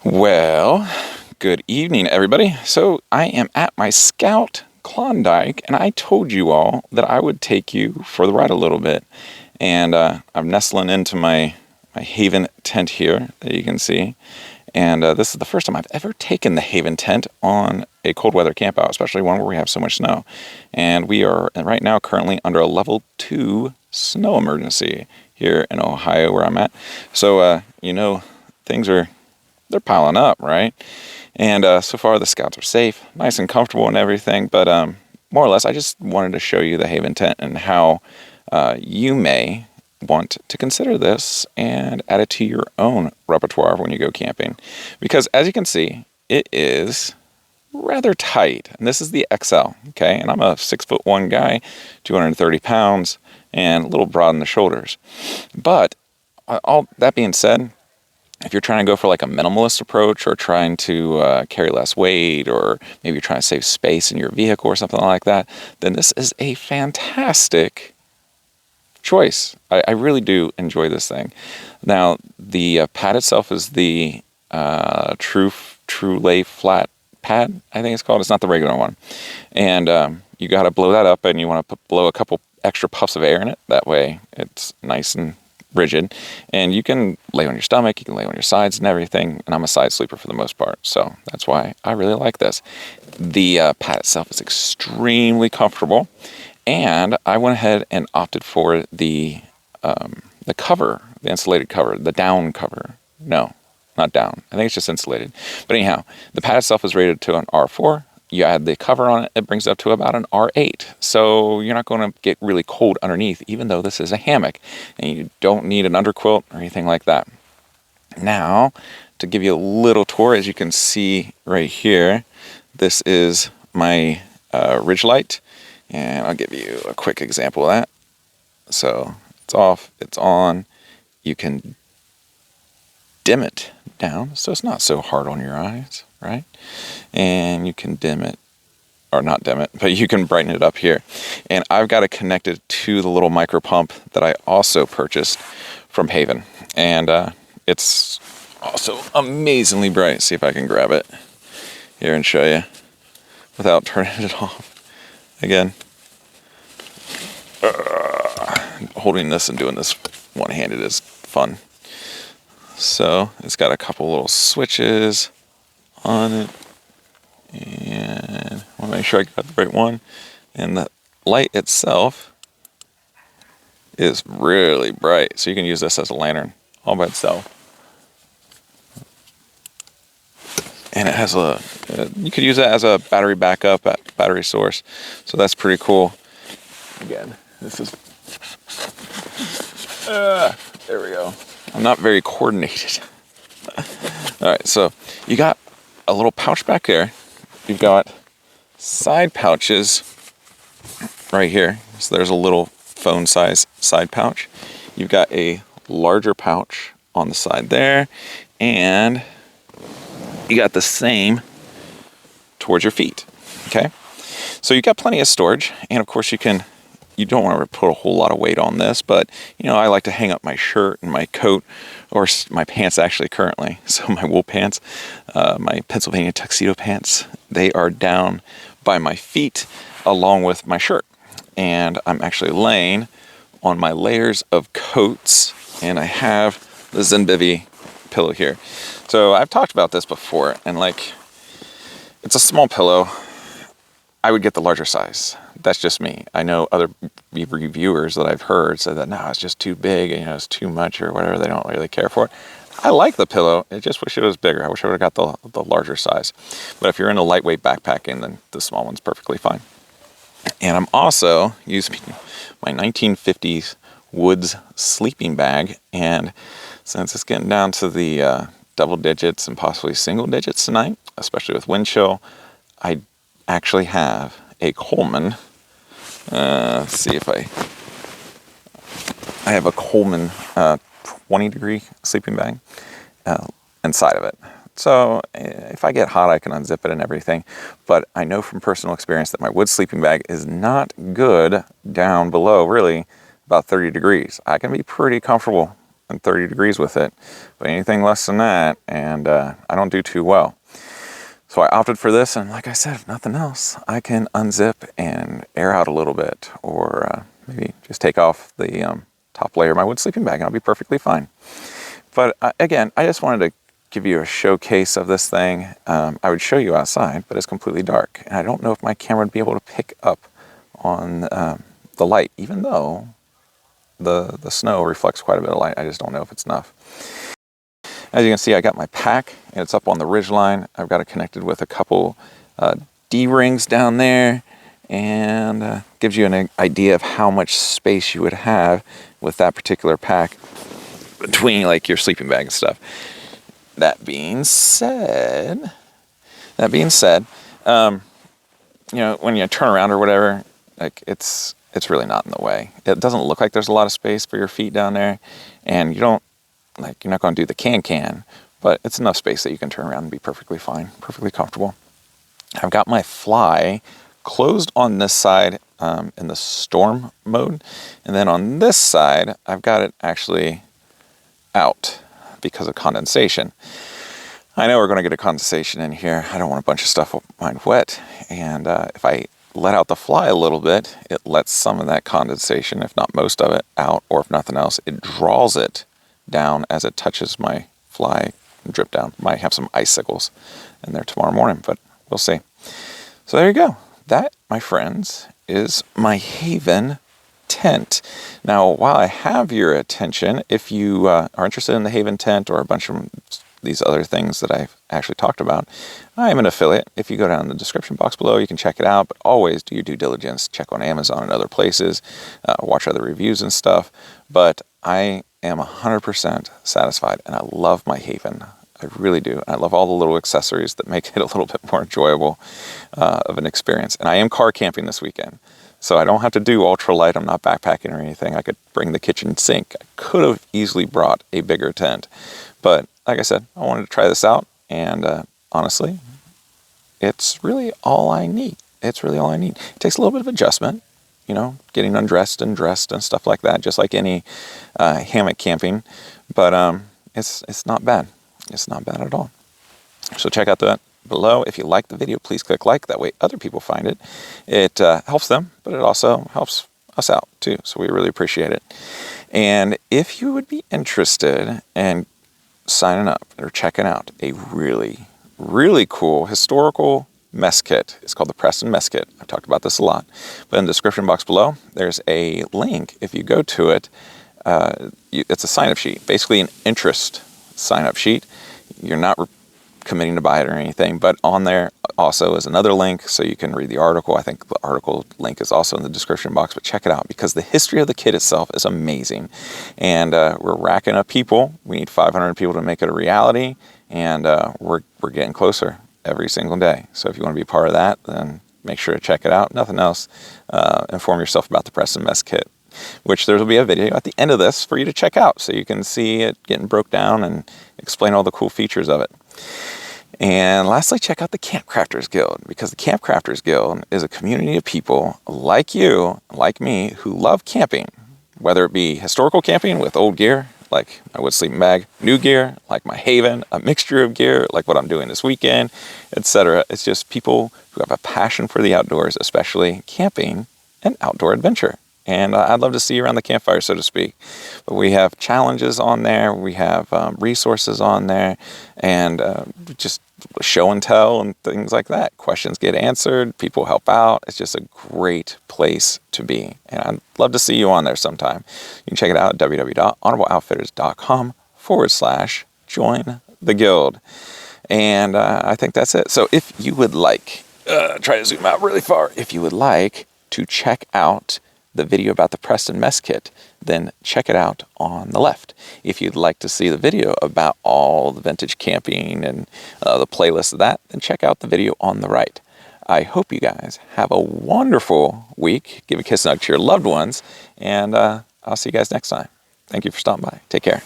Well, good evening, everybody. So I am at my Scout Klondike, and I told you all that I would take you for the ride a little bit. And I'm nestling into my Haven tent here that you can see. And this is the first time I've ever taken the Haven tent on a cold weather campout, especially one where we have so much snow. And we are right now currently under a level 2 snow emergency here in Ohio where I'm at. So, things they're piling up, right? And so far the Scouts are safe, nice and comfortable and everything. But more or less, I just wanted to show you the Haven tent and how you may want to consider this and add it to your own repertoire when you go camping. Because as you can see, it is rather tight. And this is the XL, okay? And I'm a 6'1" guy, 230 pounds, and a little broad in the shoulders. But all that being said, if you're trying to go for like a minimalist approach or trying to carry less weight, or maybe you're trying to save space in your vehicle or something like that, then this is a fantastic choice. I really do enjoy this thing. Now, the pad itself is the True Lay Flat pad, I think it's called. It's not the regular one. And you got to blow that up, and you want to blow a couple extra puffs of air in it. That way it's nice and rigid, and you can lay on your stomach, you can lay on your sides and everything, and I'm a side sleeper for the most part, so that's why I really like this. The pad itself is extremely comfortable, and I went ahead and opted for the cover, the insulated cover, the down cover. No, not down, I think it's just insulated. But anyhow, the pad itself is rated to an R4. You add the cover on it, it brings it up to about an R8. So you're not going to get really cold underneath, even though this is a hammock. And you don't need an underquilt or anything like that. Now, to give you a little tour, as you can see right here, this is my ridge light. And I'll give you a quick example of that. So it's off, it's on. You can dim it down so it's not so hard on your eyes, right? And you can dim it, or not dim it, but you can brighten it up here. And I've got it connected to the little micro pump that I also purchased from Haven. And it's also amazingly bright. See if I can grab it here and show you without turning it off. Again, holding this and doing this one-handed is fun. So it's got a couple little switches on it, and I want to make sure I got the right one. And the light itself is really bright, so you can use this as a lantern all by itself. And it has you could use it as a battery backup, battery source, so that's pretty cool. Again, this is there we go. I'm not very coordinated. All right, so you got a little pouch back there. You've got side pouches right here. So there's a little phone size side pouch. You've got a larger pouch on the side there, and you got the same towards your feet. Okay, so you got plenty of storage, and of course you don't want to put a whole lot of weight on this, but I like to hang up my shirt and my coat, or my pants actually currently. So my wool pants, my Pennsylvania tuxedo pants, they are down by my feet along with my shirt. And I'm actually laying on my layers of coats, and I have the Zenbivy pillow here. So I've talked about this before, and it's a small pillow. I would get the larger size. That's just me. I know other reviewers that I've heard say that, no, it's just too big, it's too much or whatever. They don't really care for it. I like the pillow. I just wish it was bigger. I wish I would have got the larger size. But if you're into lightweight backpacking, then the small one's perfectly fine. And I'm also using my 1950s Woods sleeping bag. And since it's getting down to the double digits and possibly single digits tonight, especially with wind chill, I actually have a Coleman. Let's see if I have a Coleman 20-degree sleeping bag inside of it. So if I get hot, I can unzip it and everything. But I know from personal experience that my wood sleeping bag is not good down below, really, about 30 degrees. I can be pretty comfortable 130 degrees with it, but anything less than that, and I don't do too well. So I opted for this, and like I said, if nothing else, I can unzip and air out a little bit, or maybe just take off the top layer of my wood sleeping bag, and I'll be perfectly fine. But again, I just wanted to give you a showcase of this thing. I would show you outside, but it's completely dark, and I don't know if my camera would be able to pick up on the light, even though the snow reflects quite a bit of light. I just don't know if it's enough. As you can see, I got my pack, and it's up on the ridge line. I've got it connected with a couple D-rings down there, and gives you an idea of how much space you would have with that particular pack between like your sleeping bag and stuff. That being said, you know, when you turn around or whatever, like it's really not in the way. It doesn't look like there's a lot of space for your feet down there, and you're not going to do the can, but it's enough space that you can turn around and be perfectly fine, perfectly comfortable. I've got my fly closed on this side in the storm mode, and then on this side, I've got it actually out because of condensation. I know we're going to get a condensation in here. I don't want a bunch of stuff mine wet, and if I let out the fly a little bit, it lets some of that condensation, if not most of it, out, or if nothing else, it draws it down as it touches my fly and drip down. Might have some icicles in there tomorrow morning, but we'll see. So there you go. That, my friends, is my Haven tent. Now, while I have your attention, if you are interested in the Haven tent or a bunch of these other things that I've actually talked about, I am an affiliate. If you go down in the description box below, you can check it out, but always do your due diligence. Check on Amazon and other places, watch other reviews and stuff. But I am 100% satisfied, and I love my Haven. I really do. I love all the little accessories that make it a little bit more enjoyable of an experience. And I am car camping this weekend, so I don't have to do ultralight. I'm not backpacking or anything. I could bring the kitchen sink. I could have easily brought a bigger tent, but like I said, I wanted to try this out, and honestly, it's really all I need. It's really all I need. It takes a little bit of adjustment, you know, getting undressed and dressed and stuff like that, just like any hammock camping, but it's not bad. It's not bad at all. So check out that below. If you like the video, please click like. That way other people find it. It helps them, but it also helps us out too, so we really appreciate it. And if you would be interested in signing up or checking out a really, really cool historical mess kit. It's called the Preston Mess Kit. I've talked about this a lot. But in the description box below, there's a link. If you go to it, it's a sign-up sheet, basically an interest sign-up sheet. You're not committing to buy it or anything, but on there also is another link so you can read the article. I think the article link is also in the description box, but check it out because the history of the kit itself is amazing. And we're racking up people. We need 500 people to make it a reality, and we're getting closer every single day. So if you want to be part of that, then make sure to check it out. Nothing else, inform yourself about the Preston Mess Kit, which there will be a video at the end of this for you to check out so you can see it getting broke down and explain all the cool features of it. And lastly, check out the Camp Crafters Guild, because the Camp Crafters Guild is a community of people like you, like me, who love camping, whether it be historical camping with old gear, like my wood sleeping bag, new gear, like my Haven, a mixture of gear, like what I'm doing this weekend, etc. It's just people who have a passion for the outdoors, especially camping and outdoor adventure. And I'd love to see you around the campfire, so to speak. But we have challenges on there, we have resources on there, and just show and tell and things like that. Questions get answered, people help out. It's just a great place to be. And I'd love to see you on there sometime. You can check it out at www.honorableoutfitters.com/join the guild. And I think that's it. So if you would like, try to zoom out really far, if you would like to check out the video about the Preston Mess Kit, then check it out on the left. If you'd like to see the video about all the vintage camping and the playlist of that, then check out the video on the right. I hope you guys have a wonderful week. Give a kiss and hug to your loved ones, and I'll see you guys next time. Thank you for stopping by. Take care.